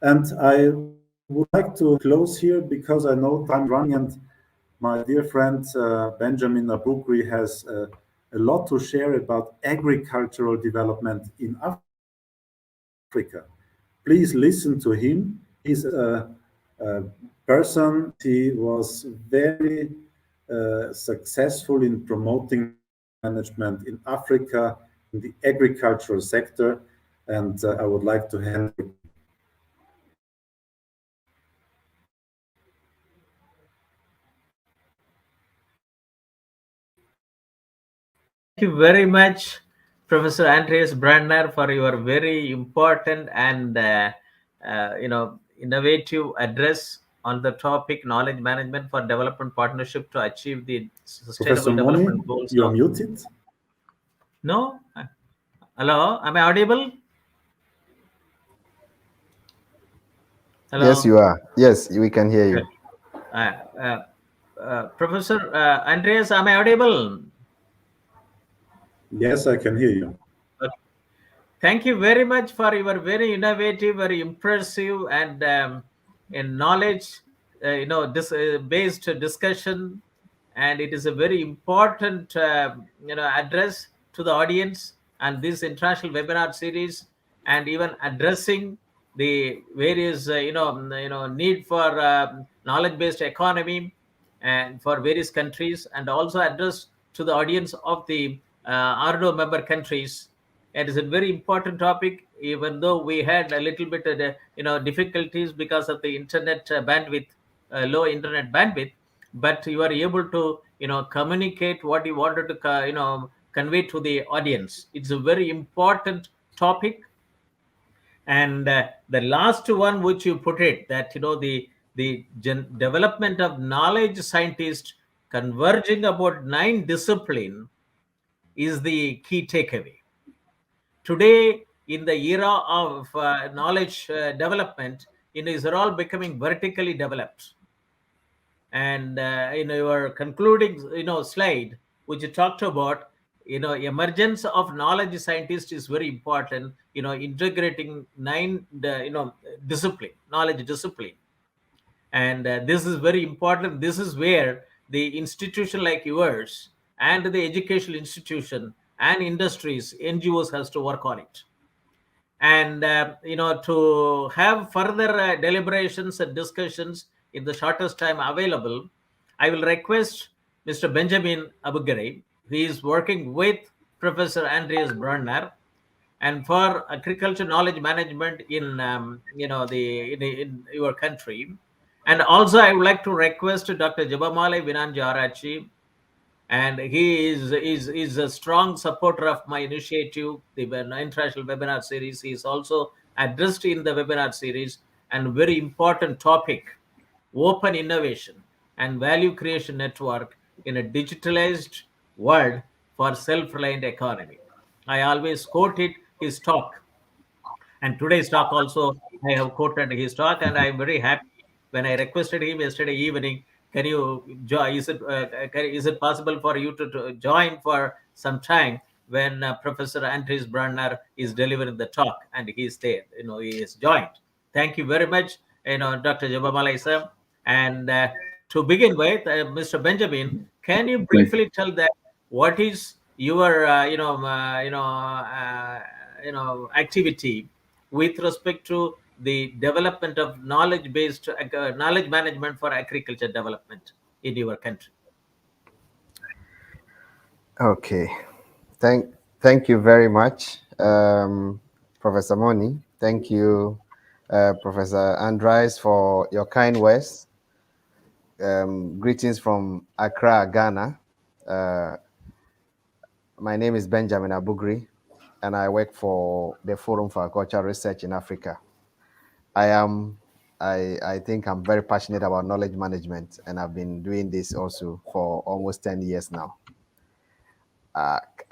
And I would like to close here because I know time is running, and my dear friend Benjamin Abugri has a lot to share about agricultural development in Africa. Please listen to him. He's a person, and he was very successful in promoting knowledge management in Africa in the agricultural sector. And I would like to hand over to him. Thank you very much, Professor Andreas Brandner, for your very important and innovative address on the topic knowledge management for development partnership to achieve the Professor sustainable Moni, development goals you are of. muted. No, hello, am I audible? Yes, Hello. you are. Yes, we can hear Good. you. Uh, uh, Professor Andreas, am I audible? Yes, I can hear you. Okay. Thank you very much for your very innovative, very impressive, and in knowledge, this based discussion, and it is a very important, address to the audience and this international webinar series, and even addressing the various, need for knowledge-based economy and for various countries, and also address to the audience of the RDO member countries. It is a very important topic, even though we had a little bit of difficulties because of the internet bandwidth, low internet bandwidth. But you are able to communicate what you wanted to convey to the audience. It's a very important topic. And the last one which you put it, that the development of knowledge scientists converging about 9 disciplines is the key takeaway. Today, in the era of knowledge development, is all becoming vertically developed. And in your concluding slide, which you talked about, emergence of knowledge scientist is very important. Integrating 9 discipline, knowledge discipline, and this is very important. This is where the institution like yours and the educational institution and industries, NGOs, has to work on it. And to have further deliberations and discussions in the shortest time available, I will request Mr. Benjamin Abugri, who is working with Professor Andreas Brunner, and for agriculture knowledge management in in your country. And also I would like to request Dr. Jabamale Vinanjarachi, and he is a strong supporter of my initiative, the international webinar series. He is also addressed in the webinar series, and very important topic: open innovation and value creation network in a digitalized world for self-reliant economy. I always quote his talk, and today's talk also, I have quoted his talk, and I'm very happy when I requested him yesterday evening. Can you join? Is it possible for you to join for some time when Professor Andres Brunner is delivering the talk, and he's there? He is joined. Thank you very much, Dr. Jabamalai sir. And to begin with, Mr. Benjamin, can you briefly tell that what is your activity with respect to the development of knowledge-based knowledge management for agriculture development in your country? Okay. Thank you very much, Professor Moni. Thank you, Professor Andres, for your kind words. Greetings from Accra, Ghana. My name is Benjamin Abugri, and I work for the Forum for Agricultural Research in Africa. I think I'm very passionate about knowledge management, and I've been doing this also for almost 10 years now.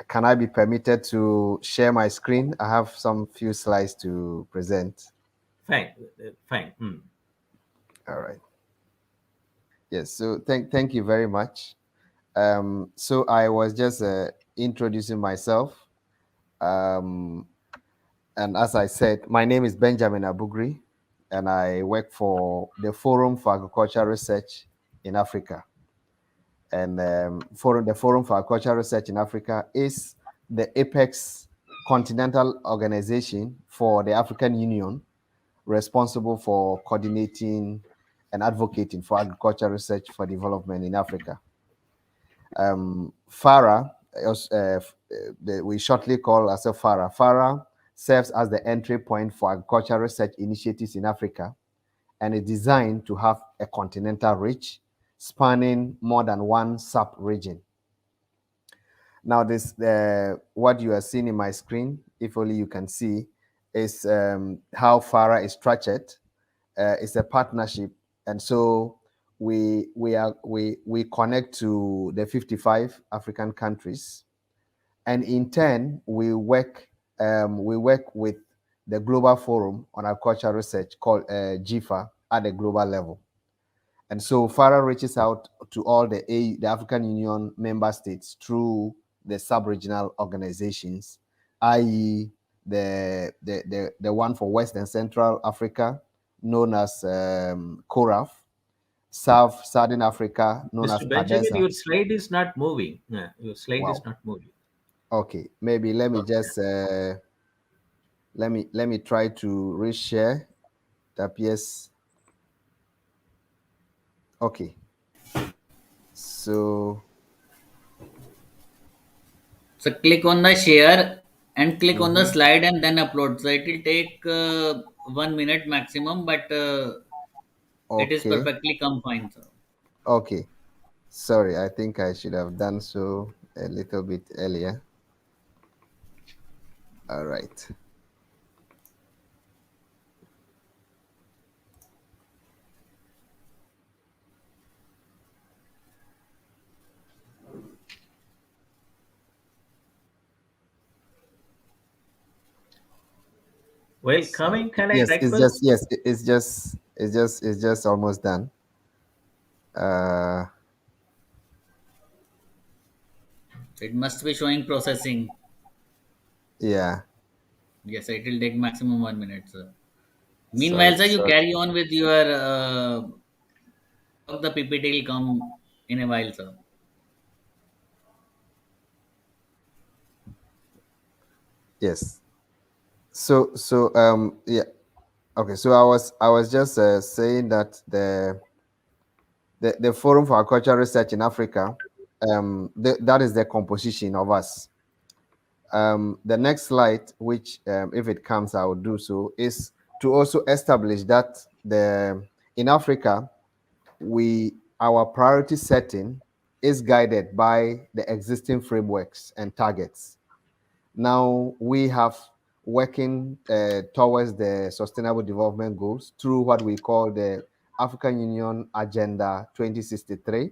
Can I be permitted to share my screen? I have some few slides to present. Fine. All right. Yes, so thank you very much. So I was just introducing myself. And as I said, my name is Benjamin Abugri. and I work for the Forum for Agricultural Research in Africa. And the Forum for Agricultural Research in Africa is the apex continental organization for the African Union, responsible for coordinating and advocating for agricultural research for development in Africa. FARA, we shortly call ourselves FARA. FARA serves as the entry point for agricultural research initiatives in Africa, and is designed to have a continental reach spanning more than one sub-region. Now, this what you are seeing in my screen, if only you can see, is how FARA is structured. It's a partnership, and so we connect to the 55 African countries, and in turn we work with the Global Forum on Agricultural Research, called GIFA, at the global level. And so FARA reaches out to all the African Union member states through the sub-regional organizations, i.e. the one for West and Central Africa, known as CORAF, Southern Africa, known as Mr. Benjamin, CADESA. your slide is not moving. Yeah, your slide is not moving. Okay, maybe let me just let me try to reshare. It appears. Okay. So click on the share and click on the slide and then upload. So it will take 1 minute maximum, but it is perfectly come fine, sir. Okay. Sorry, I think I should have done so a little bit earlier. All right. Well, coming, can I Yes, request? it's just almost done. It must be showing processing. Yeah. Yes, it will take maximum 1 minute, sir. Meanwhile, sir, you carry on with your the PPT will come in a while, sir. Yes. So yeah. Okay. So I was just saying that the Forum for Agricultural Research in Africa, that is the composition of us. The next slide, which if it comes, I will do so, is to also establish that in Africa, our priority setting is guided by the existing frameworks and targets. Now we have working towards the Sustainable Development Goals through what we call the African Union Agenda 2063.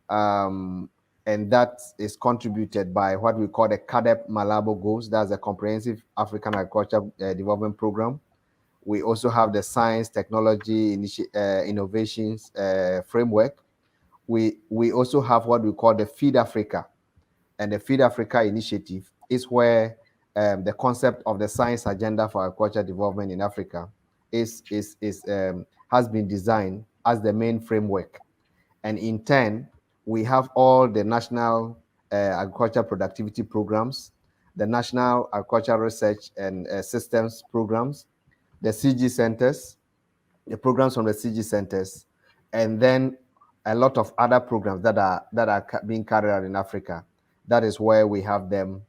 And that is contributed by what we call the CADEP Malabo Goals. That's a comprehensive African agriculture development program. We also have the Science, Technology, Innovations framework. We also have what we call the Feed Africa. And the Feed Africa initiative is where the concept of the science agenda for agriculture development in Africa has been designed as the main framework. And in turn, we have all the national agriculture productivity programs, the national agricultural research and systems programs, the CG centers, the programs from the CG centers, and then a lot of other programs that are being carried out in Africa. That is where we have them.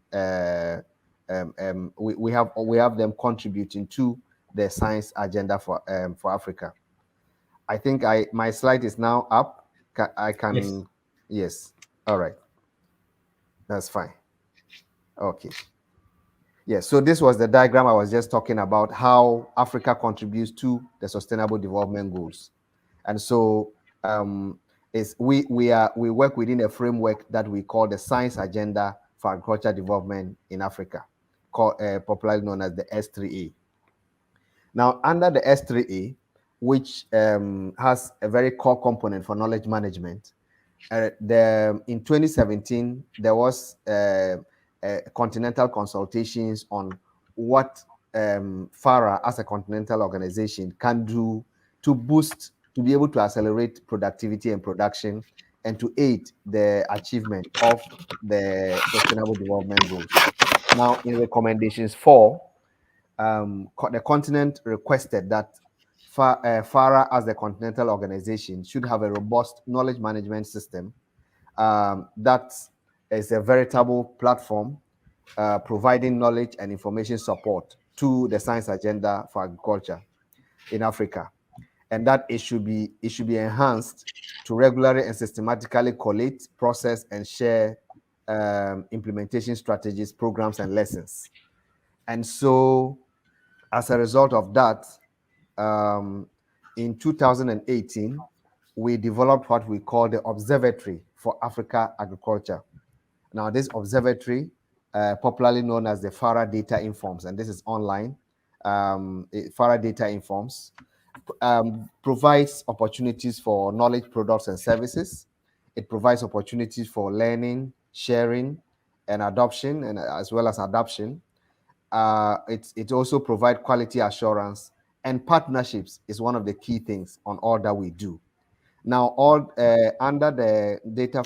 We have them contributing to the science agenda for Africa. I think my slide is now up. I can. Yes. All right. That's fine. Okay. Yes. So this was the diagram I was just talking about, how Africa contributes to the Sustainable Development Goals, and so we work within a framework that we call the Science Agenda for Agriculture Development in Africa, popularly known as the S3A. Now, under the S3A, which has a very core component for knowledge management, in 2017 there was continental consultations on what FARA as a continental organization can do to boost, to be able to accelerate productivity and production, and to aid the achievement of the Sustainable Development Goals. Now, in recommendations 4, the continent requested that FARA as the continental organization should have a robust knowledge management system that is a veritable platform providing knowledge and information support to the science agenda for agriculture in Africa, and that it should be enhanced to regularly and systematically collate, process, and share implementation strategies, programs, and lessons. And so, as a result of that, in 2018, we developed what we call the Observatory for Africa Agriculture. Now, this observatory, popularly known as the FARA Data Informs, and this is online, FARA Data Informs, provides opportunities for knowledge products and services. It provides opportunities for learning, sharing, and adoption, and as well as adoption. It also provides quality assurance, and partnerships is one of the key things on all that we do. Now, all under the data,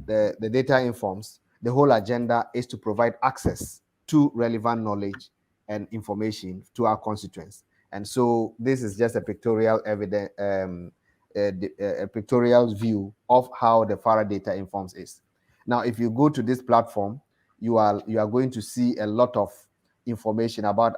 the data informs, the whole agenda is to provide access to relevant knowledge and information to our constituents. And so this is just a pictorial evidence, a pictorial view of how the FARA data informs is. Now, if you go to this platform, you are going to see a lot of information about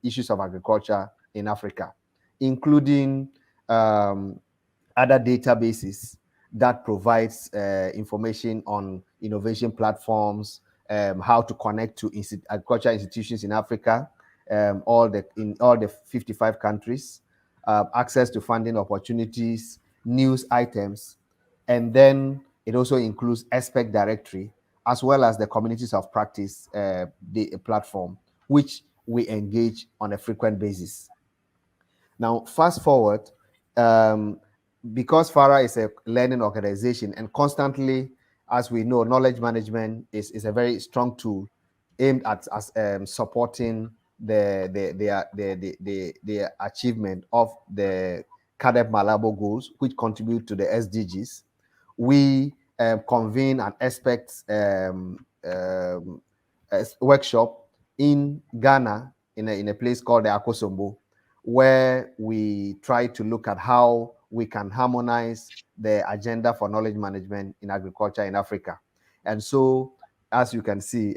issues of agriculture in Africa, including other databases that provides information on innovation platforms, how to connect to agriculture institutions in Africa, in all the 55 countries, access to funding opportunities, news items, and then it also includes expert directory, as well as the communities of practice the platform, which we engage on a frequent basis. Now, fast forward, because FARA is a learning organization, and constantly, as we know, knowledge management is a very strong tool aimed at supporting the achievement of the CADEP Malabo goals, which contribute to the SDGs. We convene an experts workshop in Ghana in a place called the Akusambo, where we try to look at how we can harmonize the agenda for knowledge management in agriculture in Africa. And so, as you can see,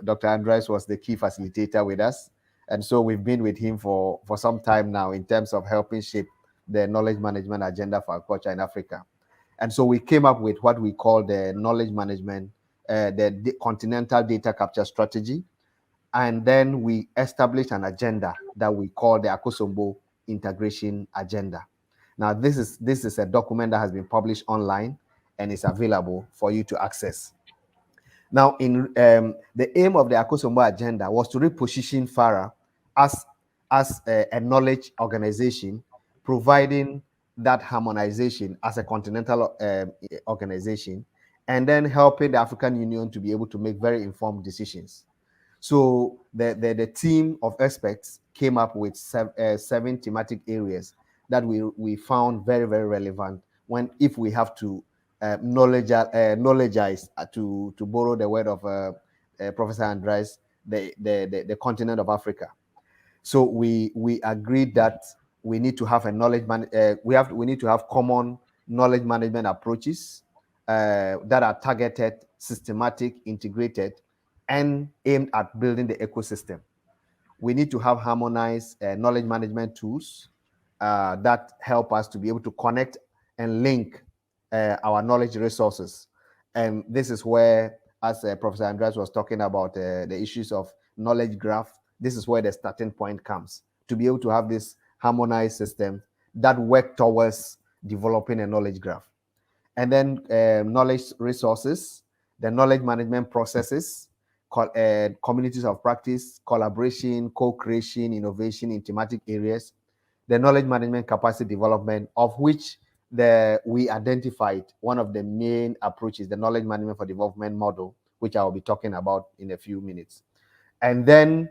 Dr. Andres was the key facilitator with us. And so we've been with him for some time now in terms of helping shape the knowledge management agenda for agriculture in Africa. And so we came up with what we call the knowledge management, the continental data capture strategy. And then we established an agenda that we call the Akusambo integration agenda. Now, this is a document that has been published online and is available for you to access. Now, in the aim of the Akusambo agenda was to reposition FARA as a knowledge organization, providing that harmonization as a continental organization, and then helping the African Union to be able to make very informed decisions. So the team of experts came up with 7 thematic areas that we found very, very relevant if we have to knowledgeize, to borrow the word of Professor Andres, the continent of Africa. So we agreed that we need to have a knowledge we need to have common knowledge management approaches that are targeted, systematic, integrated, and aimed at building the ecosystem. We need to have harmonized knowledge management tools that help us to be able to connect and link our knowledge resources. And this is where, as Professor Andres was talking about the issues of knowledge graph, this is where the starting point comes, to be able to have this harmonized system that work towards developing a knowledge graph. And then knowledge resources, the knowledge management processes, communities of practice, collaboration, co-creation, innovation in thematic areas, the knowledge management capacity development, of which we identified one of the main approaches, the knowledge management for development model, which I will be talking about in a few minutes. And then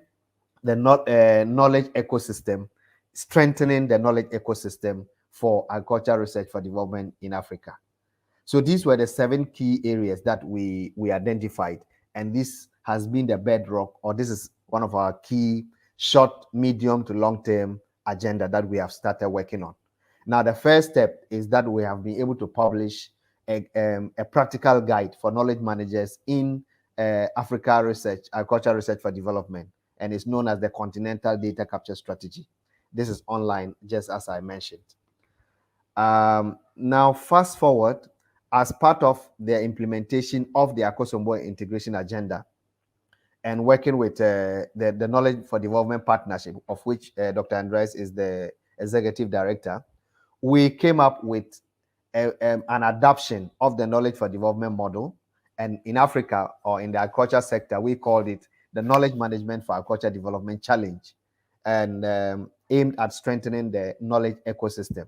the knowledge ecosystem, strengthening the knowledge ecosystem for agricultural research for development in Africa. So these were the 7 key areas that we identified, and this has been the bedrock, or this is one of our key short, medium to long-term agenda that we have started working on. Now, the first step is that we have been able to publish a practical guide for knowledge managers in Africa research, agricultural research for development, and it's known as the Continental Data Capture Strategy. This is online, just as I mentioned. Now, fast forward, as part of the implementation of the Akusambo integration agenda and working with the Knowledge for Development Partnership, of which Dr. Andres is the executive director, we came up with an adoption of the Knowledge for Development model. And in Africa, or in the agriculture sector, we called it the Knowledge Management for Agriculture Development Challenge, and aimed at strengthening the knowledge ecosystem.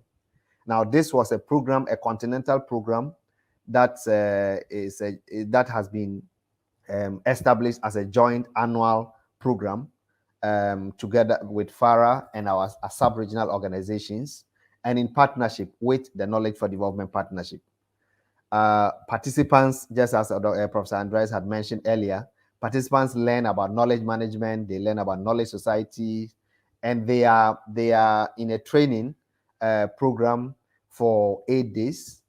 Now, this was a program, a continental program that that has been established as a joint annual program together with FARA and our sub-regional organizations, and in partnership with the Knowledge for Development Partnership. Participants, just as Professor Andres had mentioned earlier, participants learn about knowledge management, they learn about knowledge society, and they are in a training program for 8 days,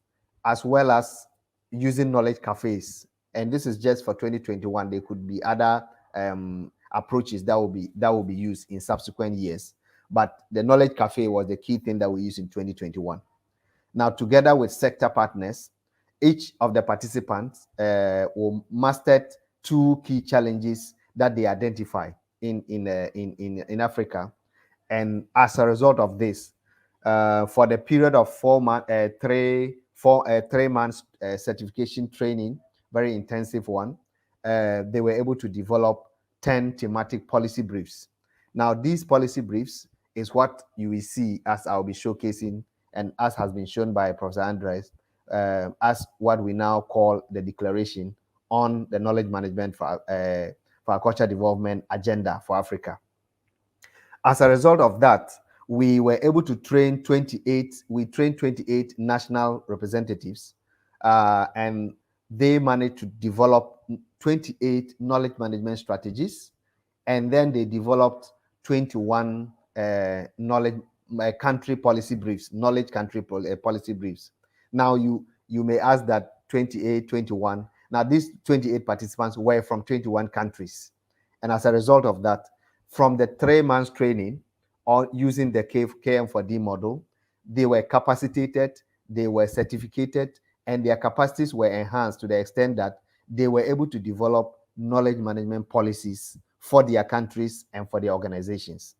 as well as using knowledge cafes. And this is just for 2021. There could be other approaches that will be used in subsequent years, but the knowledge cafe was the key thing that we used in 2021. Now, together with sector partners, each of the participants will master 2 key challenges that they identify in Africa, and as a result of this, for the period of 4 months, 3 months certification training, very intensive one, they were able to develop 10 thematic policy briefs. Now, these policy briefs is what you will see, as I'll be showcasing, and as has been shown by Professor Andres, as what we now call the Declaration on the Knowledge Management for Agriculture Development Agenda for Africa. As a result of that, we were able to train 28 national representatives, and they managed to develop 28 knowledge management strategies, and then they developed 21 knowledge country policy briefs, knowledge country policy briefs. Now, you may ask that 28, 21. Now, these 28 participants were from 21 countries. And as a result of that, from the 3 months training or using the KM4D model, they were capacitated, they were certificated, and their capacities were enhanced to the extent that they were able to develop knowledge management policies for their countries and for their organizations.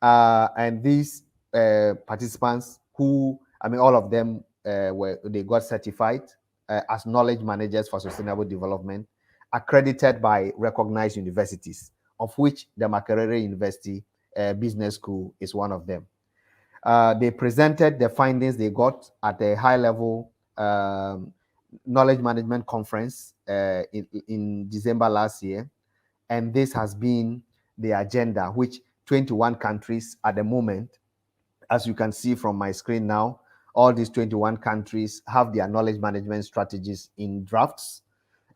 And these participants, who, all of them they got certified as knowledge managers for sustainable development, accredited by recognized universities, of which the Makerere University Business School is one of them. They presented the findings they got at a high-level knowledge management conference in December last year, and this has been the agenda, which 21 countries at the moment, as you can see from my screen now, all these 21 countries have their knowledge management strategies in drafts.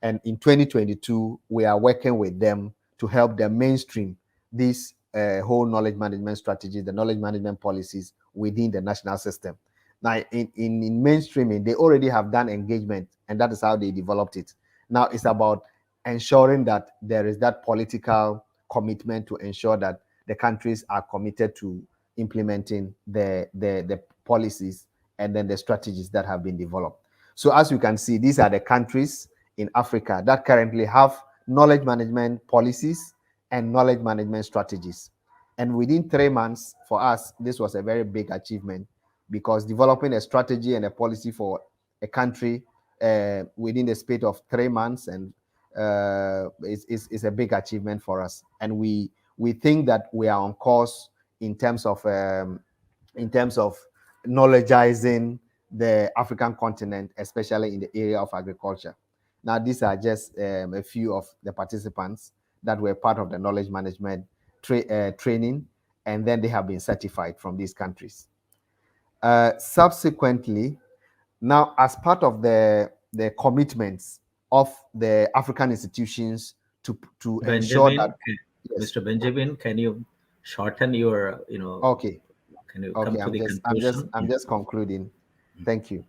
And in 2022, we are working with them to help them mainstream these whole knowledge management strategies, the knowledge management policies within the national system. Now, in mainstreaming, they already have done engagement, and that is how they developed it. Now, it's about ensuring that there is that political commitment to ensure that the countries are committed to implementing the policies and then the strategies that have been developed. So as you can see, these are the countries in Africa that currently have knowledge management policies and knowledge management strategies. And within 3 months, for us, this was a very big achievement, because developing a strategy and a policy for a country within the space of 3 months and is a big achievement for us. And we think that we are on course in terms of knowledgeizing the African continent, especially in the area of agriculture. Now, these are just a few of the participants that were part of the knowledge management training, and then they have been certified from these countries. Subsequently, now as part of the commitments of the African institutions to ensure Benjamin, that, yes, Mr. Benjamin, can you shorten your, okay, can you come okay, to the conclusion? I'm just concluding. Thank you.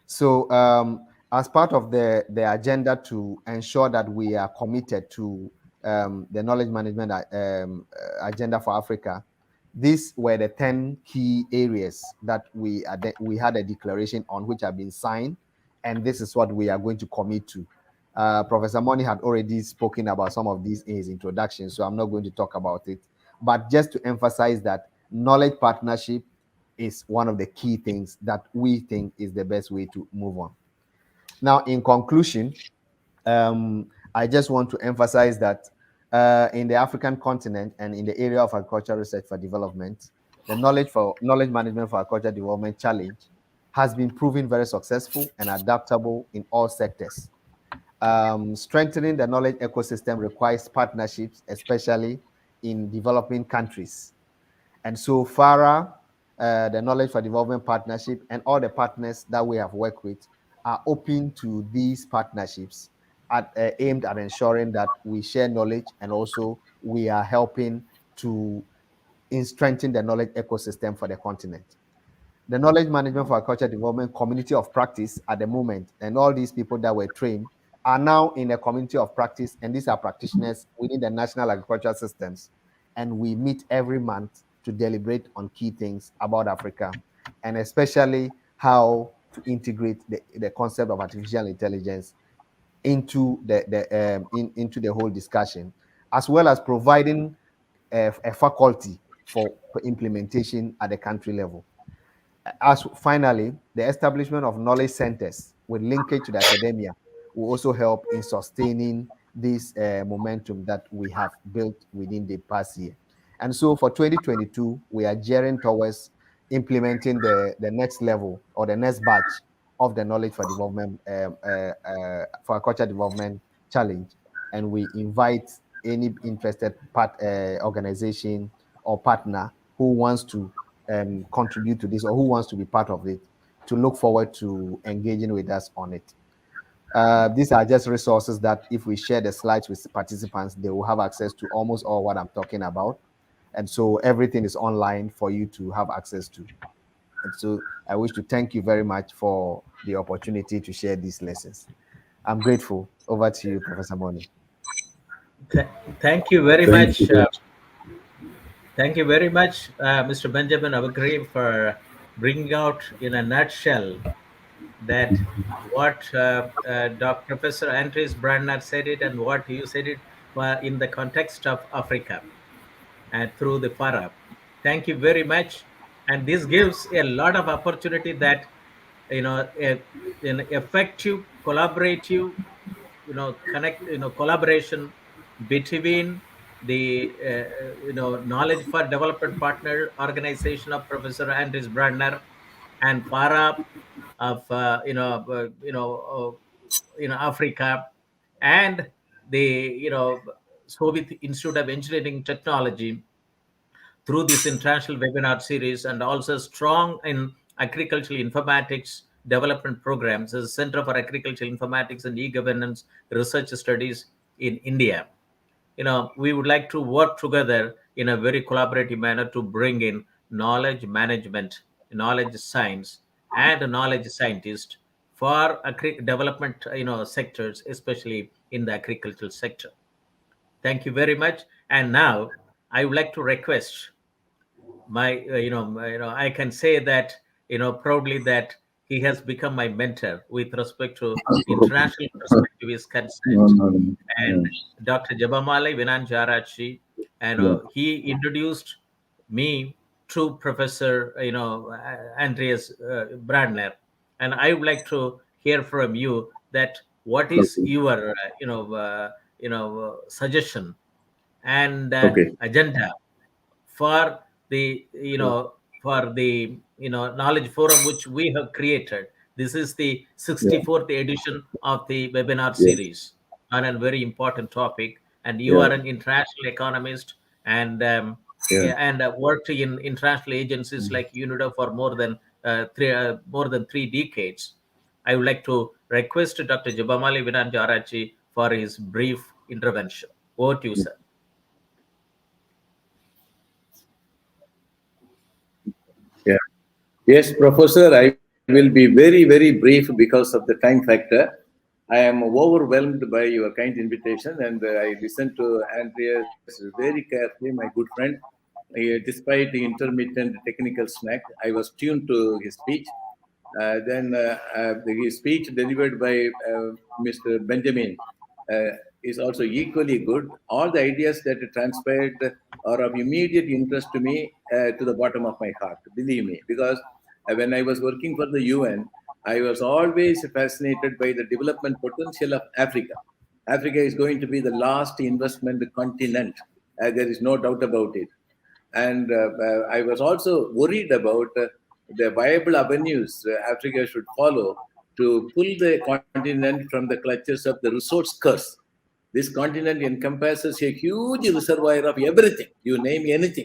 So as part of the agenda to ensure that we are committed to the knowledge management agenda for Africa, these were the 10 key areas that we had a declaration on, which have been signed, and this is what we are going to commit to. Professor Moni had already spoken about some of these in his introduction, so I'm not going to talk about it. But just to emphasize that knowledge partnership is one of the key things that we think is the best way to move on. Now, in conclusion, I just want to emphasize that in the African continent and in the area of agricultural research for development, the knowledge management for agricultural development challenge has been proven very successful and adaptable in all sectors. Strengthening the knowledge ecosystem requires partnerships, especially in developing countries. And so FARA, the Knowledge for Development Partnership, and all the partners that we have worked with are open to these partnerships aimed at ensuring that we share knowledge, and also we are helping to strengthen the knowledge ecosystem for the continent. The Knowledge Management for Agriculture Development Community of Practice at the moment, and all these people that were trained are now in a community of practice, and these are practitioners within the national agricultural systems. And we meet every month to deliberate on key things about Africa, and especially how to integrate the concept of artificial intelligence into the whole discussion, as well as providing a faculty for implementation at the country level. As finally, the establishment of knowledge centers with linkage to the academia will also help in sustaining this momentum that we have built within the past year. And so for 2022, we are gearing towards implementing the next level or the next batch of the knowledge for development, for agriculture development challenge. And we invite any interested organization or partner who wants to contribute to this or who wants to be part of it to look forward to engaging with us on it. These are just resources that if we share the slides with participants, they will have access to almost all what I'm talking about. And so everything is online for you to have access to. And so I wish to thank you very much for the opportunity to share these lessons. I'm grateful. Over to you, Professor Moni. Thank you very much. Thank you very much, Mr. Benjamin Abugri, for bringing out in a nutshell that what Professor Andres Brandner said it and what you said it in the context of Africa and through the FARA. Thank you very much. And this gives a lot of opportunity that, an effective, collaborative, collaboration between the, Knowledge for Development Partner Organization of Professor Andres Brandner and FARA of, Africa, and the, Soviet Institute of Engineering Technology through this international webinar series, and also strong in agricultural informatics development programs as a Center for Agricultural Informatics and E-Governance Research Studies in India. We would like to work together in a very collaborative manner to bring in knowledge management, knowledge science, and knowledge scientists for development, sectors, especially in the agricultural sector. Thank you very much. And now I would like to request my, I can say that, proudly that he has become my mentor with respect to international perspective is concerned. And Dr. Jabamale Vinanjarachi, and he introduced me to Professor, Andreas Brandner. And I would like to hear from you that what is your, suggestion and agenda for the, knowledge forum which we have created. This is the 64th edition of the webinar series on a very important topic, and you are an international economist, and Yeah. yeah, and worked in international agencies like UNIDO for more than 3 decades. I would like to request Dr. Jabamali Vinanjarachi for his brief intervention. Over to you, sir. Yeah. Yes, Professor, I will be very, very brief because of the time factor. I am overwhelmed by your kind invitation, and I listened to Andreas very carefully, my good friend. Despite the intermittent technical snack, I was tuned to his speech. His speech delivered by Mr. Benjamin uh, is also equally good. All the ideas that transpired are of immediate interest to me, to the bottom of my heart, believe me, because when I was working for the UN, I was always fascinated by the development potential of Africa. Africa is going to be the last investment continent. There is no doubt about it. And I was also worried about the viable avenues Africa should follow to pull the continent from the clutches of the resource curse. This continent encompasses a huge reservoir of everything, you name anything,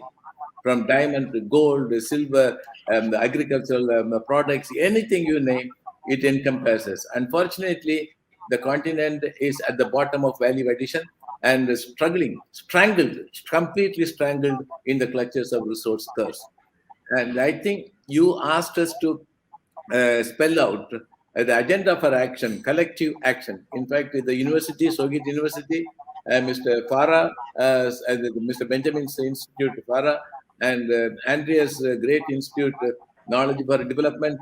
from diamond to gold, silver, the agricultural products, anything you name, it encompasses. Unfortunately, the continent is at the bottom of value addition and struggling, strangled, completely strangled in the clutches of resource curse. And I think you asked us to spell out the agenda for action, collective action. In fact, the university, Soviet University, Mr. FARA, Mr. Benjamin's Institute, FARA, and Andrea's great institute, Knowledge for Development,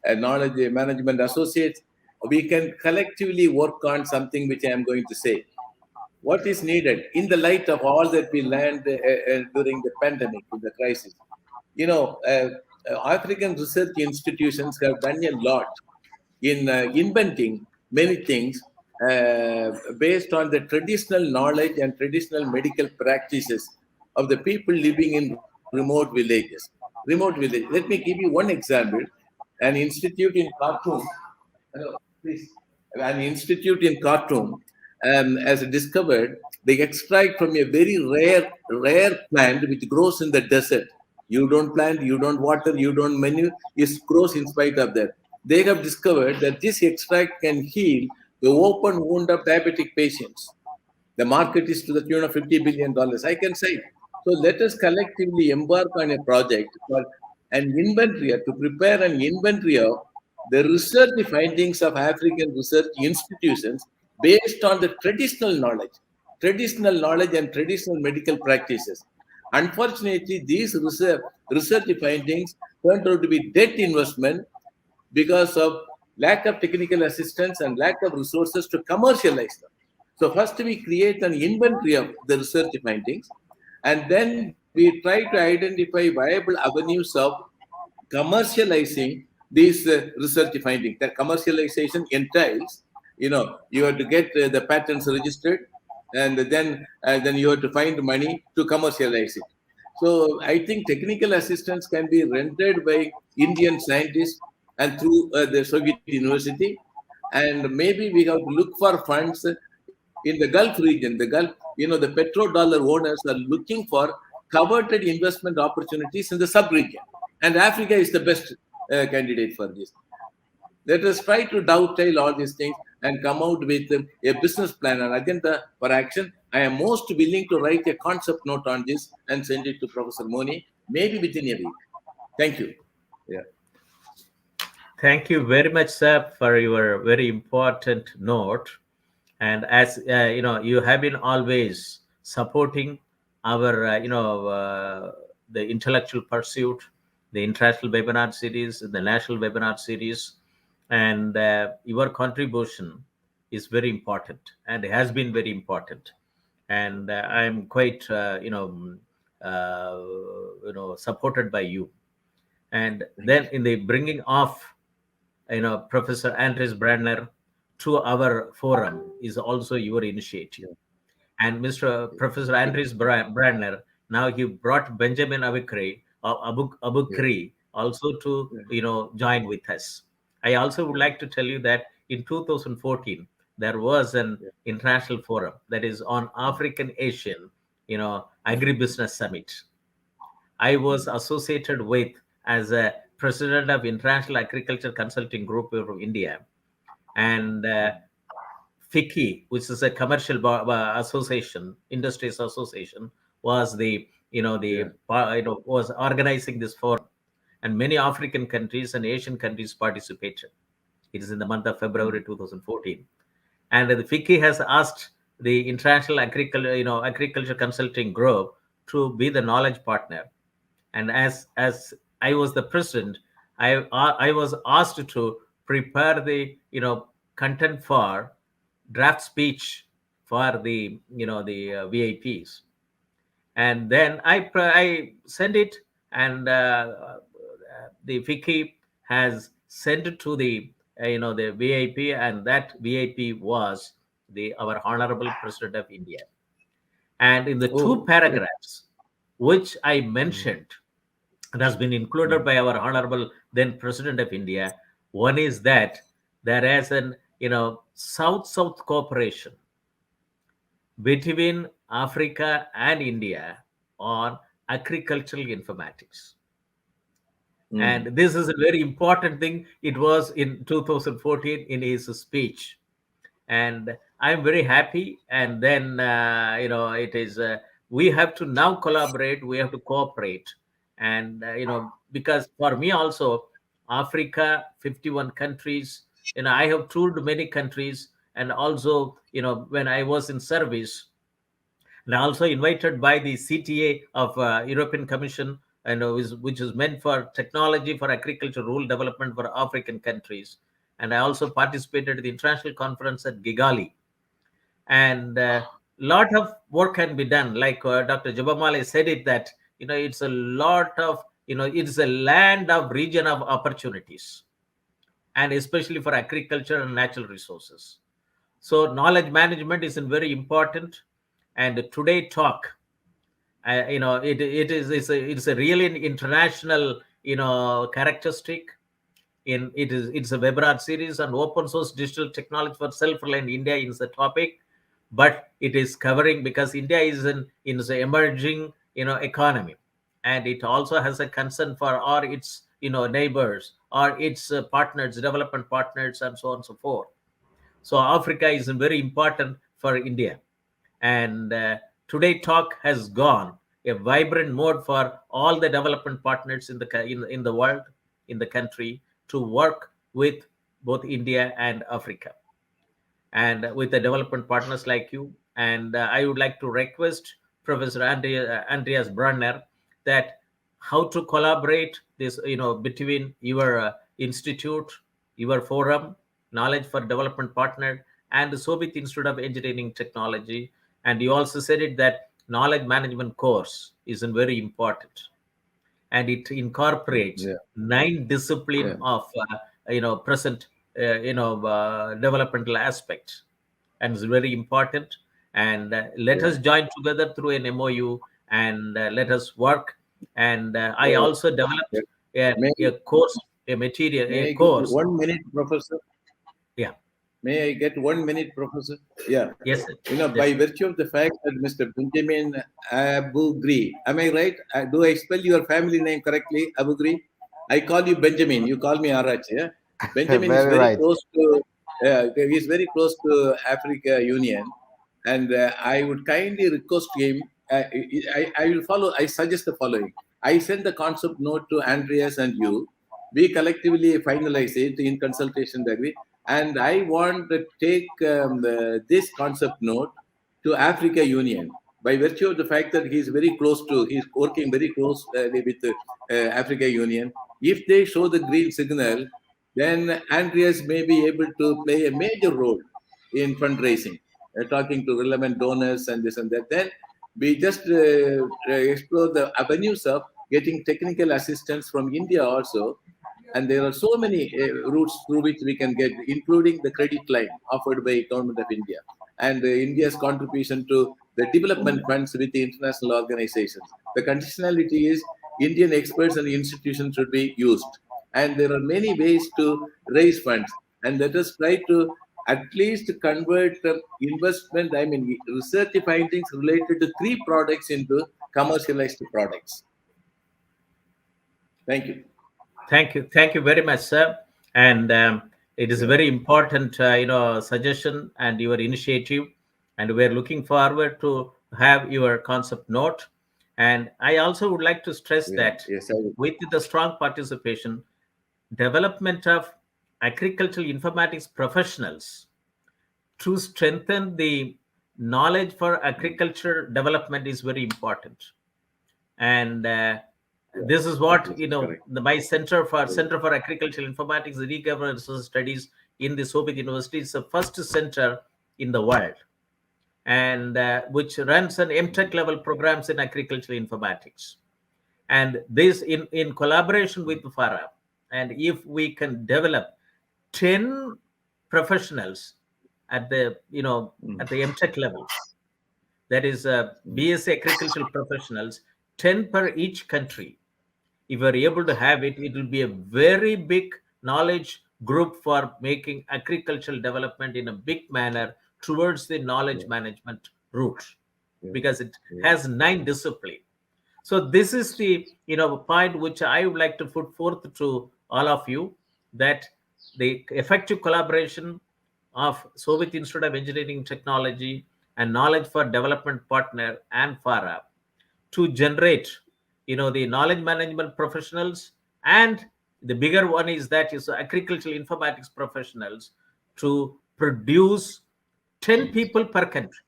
Knowledge Management Associates, we can collectively work on something which I am going to say. What is needed in the light of all that we learned during the pandemic, in the crisis? You know, African research institutions have done a lot in inventing many things based on the traditional knowledge and traditional medical practices of the people living in remote villages. Remote village. Let me give you one example. An institute in Khartoum, hello, please. An institute in Khartoum has discovered they extract from a very rare plant which grows in the desert. You don't plant, you don't water, you don't menu, it grows in spite of that. They have discovered that this extract can heal the open wound of diabetic patients. The market is to the tune of $50 billion. I can say it. So let us collectively embark on a project called an inventory to prepare an inventory of the research findings of African research institutions based on the traditional knowledge and traditional medical practices. Unfortunately, these research findings turned out to be debt investment because of lack of technical assistance and lack of resources to commercialize them. So first we create an inventory of the research findings, and then we try to identify viable avenues of commercializing these research findings. The commercialization entails, you have to get the patents registered, and then you have to find money to commercialize it. So I think technical assistance can be rendered by Indian scientists and through the Soviet University, and maybe we have to look for funds in the Gulf region. The Gulf, the petrodollar owners are looking for coveted investment opportunities in the sub-region, and Africa is the best candidate for this. Let us try to dovetail all these things and come out with a business plan and agenda for action. I am most willing to write a concept note on this and send it to Professor Moni, maybe within a week. Thank you. Yeah. Thank you very much, sir, for your very important note. And as you have been always supporting our, the intellectual pursuit, the international webinar series, the national webinar series, and your contribution is very important and has been very important. And I'm quite, supported by you. And then in the bringing of Professor Andres Brandner to our forum is also your initiative. And Mr. Professor Andres Brandner, now he brought Benjamin Abugri also to join with us. I also would like to tell you that in 2014 there was an international forum that is on African Asian Agribusiness Summit. I was associated with as a president of International Agriculture Consulting Group of India, and FICCI, which is a commercial association, industries association, was was organizing this forum, and many African countries and Asian countries participated. It is in the month of February 2014, and the FICCI has asked the International Agriculture Consulting Group to be the knowledge partner. And as I was the president, I was asked to prepare the content for draft speech for the VIPs, and then I sent it, and the FICCI has sent it to the the VIP, and that VIP was our Honorable President of India. And in the two paragraphs which I mentioned, it has been included by our Honorable then President of India. One is that there is an South-South cooperation between Africa and India on agricultural informatics. And this is a very important thing. It was in 2014 in his speech, and I'm very happy. And then it is we have to now collaborate. We have to cooperate, and because for me also, Africa, 51 countries. I have toured many countries, and also when I was in service, and also invited by the CTA of European Commission, which is meant for technology for agriculture rule development for African countries. And I also participated in the international conference at Kigali. And a lot of work can be done. Like Dr. Jabamale said it, that it's a lot of it's a land of region of opportunities, and especially for agriculture and natural resources. So knowledge management is very important. And today talk, it's a really international characteristic. It's a webinar series on open source digital technology for self-reliant India is the topic, but it is covering because India is in the emerging economy, and it also has a concern for all its neighbors or its partners, development partners, and so on and so forth. So Africa is very important for India. And today talk has gone a vibrant mode for all the development partners in the world, in the country, to work with both India and Africa, and with the development partners like you. And I would like to request Professor Andreas Brunner that how to collaborate this between your institute, your forum, Knowledge for Development Partner, and the Sobit Institute of Engineering Technology. And you also said it that knowledge management course is very important, and it incorporates 9 disciplines of present developmental aspects, and it's very important. And let us join together through an MOU, and let us work. And I also developed a course, a material, a course. 1 minute, Professor. Yeah. May I get 1 minute, Professor? Yeah. Yes, sir. By virtue of the fact that Mr. Benjamin Abugri, am I right? Do I spell your family name correctly, Abugri? I call you Benjamin. You call me Arach. Yeah. Benjamin is very close to. He's very close to Africa Union, and I would kindly request him. I will follow. I suggest the following. I send the concept note to Andreas and you. We collectively finalize it in consultation degree. And I want to take this concept note to Africa Union by virtue of the fact that he's working very close with Africa Union. If they show the green signal, then Andreas may be able to play a major role in fundraising, talking to relevant donors and this and that. Then we just explore the avenues of getting technical assistance from India also. And there are so many routes through which we can get, including the credit line offered by Government of India and India's contribution to the development funds with the international organizations. The conditionality is Indian experts and institutions should be used. And there are many ways to raise funds. And let us try to at least convert investment, I mean, research findings related to 3 products into commercialized products. Thank you. Thank you very much, sir. And it is a very important, suggestion and your initiative. And we're looking forward to have your concept note. And I also would like to stress that Yes, I will. with the strong participation, development of agricultural informatics professionals to strengthen the knowledge for agriculture development is very important. And this is what correct. my Center for Agricultural Informatics and E-Governance Studies in the Soviet University is the first center in the world, and which runs an MTech level programs in agricultural informatics. And this in collaboration with FARA. And if we can develop 10 professionals at the at the MTech level, that is BSc agricultural professionals, 10 per each country. If we're able to have it, it will be a very big knowledge group for making agricultural development in a big manner towards the knowledge management route, because it has 9 disciplines. So this is the point which I would like to put forth to all of you, that the effective collaboration of Soviet Institute of Engineering Technology and Knowledge for Development Partner and FARA to generate the knowledge management professionals, and the bigger one is that is agricultural informatics professionals, to produce 10 people per country,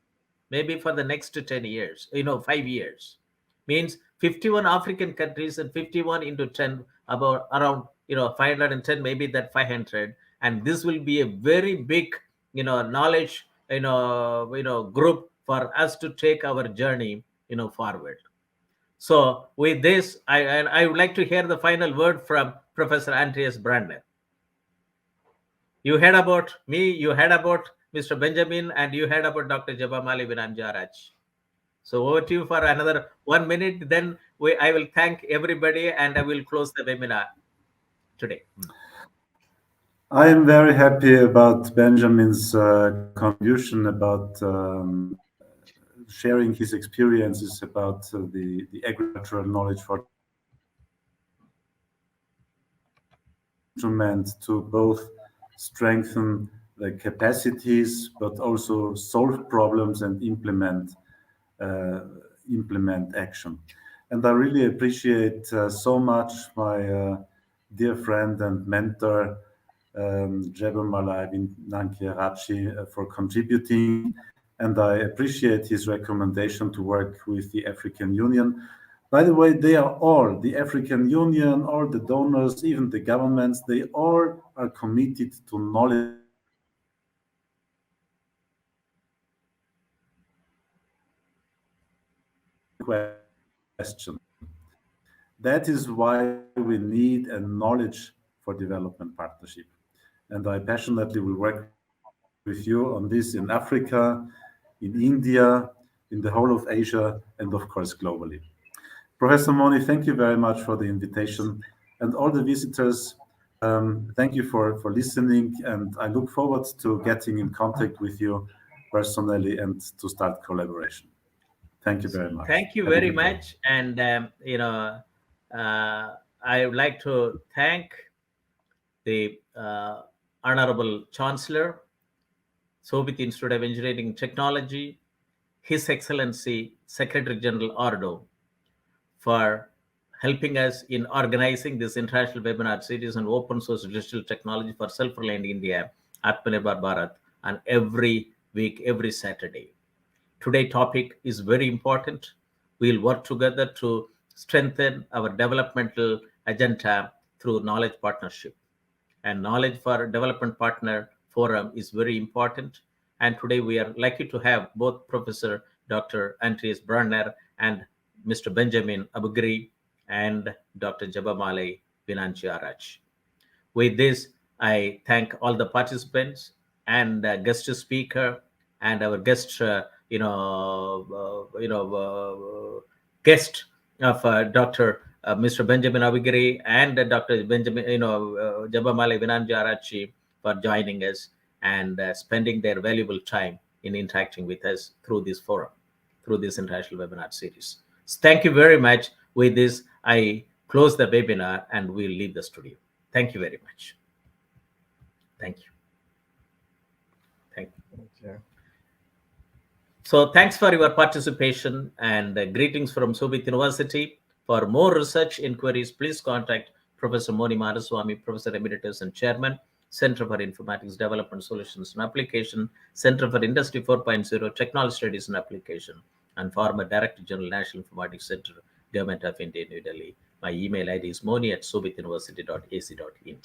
maybe for the next 10 years, 5 years, means 51 African countries, and 51 into 10, about around 510, maybe that 500. And this will be a very big knowledge group for us to take our journey forward. So with this, I would like to hear the final word from Professor Andreas Brandner. You heard about me, you heard about Mr. Benjamin, and you heard about Dr. Jabamali Vinanjaraj. So over to you for another 1 minute. Then I will thank everybody, and I will close the webinar today. I am very happy about Benjamin's contribution about sharing his experiences about the agricultural knowledge for instrument to both strengthen the capacities, but also solve problems and implement action. And I really appreciate so much my dear friend and mentor, Jebomala Vinanki for contributing. And I appreciate his recommendation to work with the African Union. By the way, they are all, the African Union, all the donors, even the governments, they all are committed to knowledge question. That is why we need a knowledge for development partnership. And I passionately will work with you on this in Africa, in India, in the whole of Asia, and of course, globally. Professor Moni, thank you very much for the invitation. And all the visitors, thank you for listening. And I look forward to getting in contact with you personally and to start collaboration. Thank you very much. Thank you very much. And, I would like to thank the Honorable Chancellor, Soviet Institute of Engineering Technology, His Excellency Secretary General Ordo, for helping us in organizing this international webinar series on open source digital technology for self-reliant India, Atmanirbhar Bharat, and every week, every Saturday. Today's topic is very important. We'll work together to strengthen our developmental agenda through knowledge partnership. And Knowledge for Development Partner Forum is very important. And today we are lucky to have both Professor Dr. Andreas Brandner and Mr. Benjamin Abugri and Dr. Jabamali Vinanjaraj. With this, I thank all the participants and guest speaker and our guest, guest of Dr. Mr. Benjamin Abugri and Dr. Benjamin, Jabamali Vinanjaraj for joining us. and spending their valuable time in interacting with us through this forum, through this international webinar series. So thank you very much. With this, I close the webinar and we'll leave the studio. Thank you very much. Thank you. Thank you. Okay. So thanks for your participation, and greetings from Sobit University. For more research inquiries, please contact Professor Moni Madhuswamy, Professor Emeritus and Chairman, Center for Informatics Development Solutions and Application, Center for Industry 4.0 Technology Studies and Application, and former Director General, National Informatics Center, Government of India, New Delhi. My email ID is moni@sobituniversity.ac.in.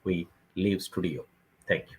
We leave studio. Thank you.